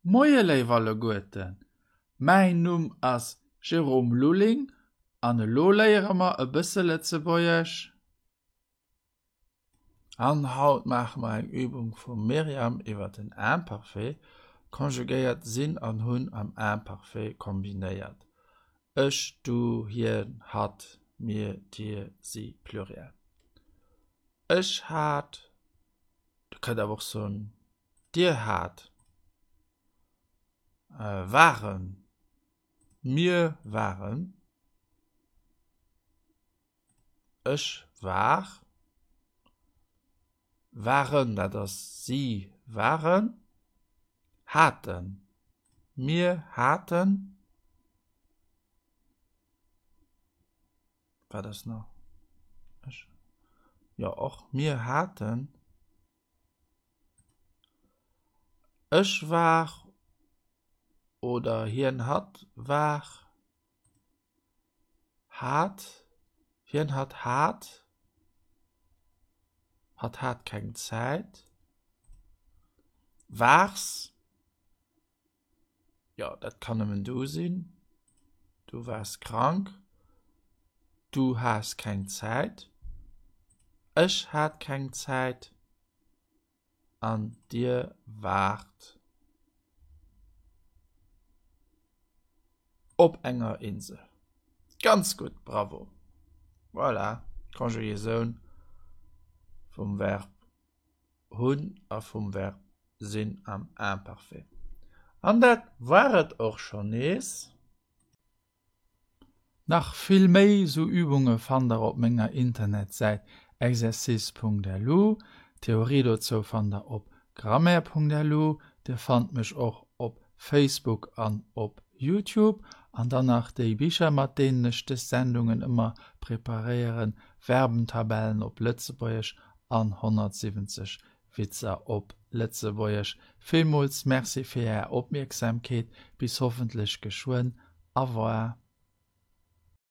Moje leiwalle Guten. Mein Numm ass Jerome Luling, an lo leiere ma e bësse Letzebäuerch. An haut mach ma eng Übung vu Miriam iwwer den Imparfait, konjugéiert Sinn an hunn am Imparfait kombinéiert. Ech, du, hien, hat, mir, dir, sie, pluriel. Ech hat, du könnt aber auch so ein dir hat, waren, mir waren, ich war, waren, das sie waren, hatten, mir hatten, war das noch? Ich, ja, auch mir hatten, ich war, oder hien hat, war, hat, hien hat, hat keine Zeit, war's, ja, das kann immer du sein, du warst krank, du hast keine Zeit, ich hat keine Zeit, an dir wart op enger Insel. Ganz gut, bravo. Voilà, Konjugaison vom Verb hun a vom Verb sinn am Imparfait. An dat waret auch schon nees. Nach viel méi so Übungen fand op ménger Internetseite exercice.delu, Theorie dazu fand op grammaire.delu, der fand mich auch op Facebook an op YouTube, an danach die Bücher mit denen ich die Sendungen immer präparieren, Verbentabellen op Letzebäuerch an 170 Witzer op Letzebäuerch. Vielmals merci für Ihre Aufmerksamkeit, bis hoffentlich geschwind. Au revoir.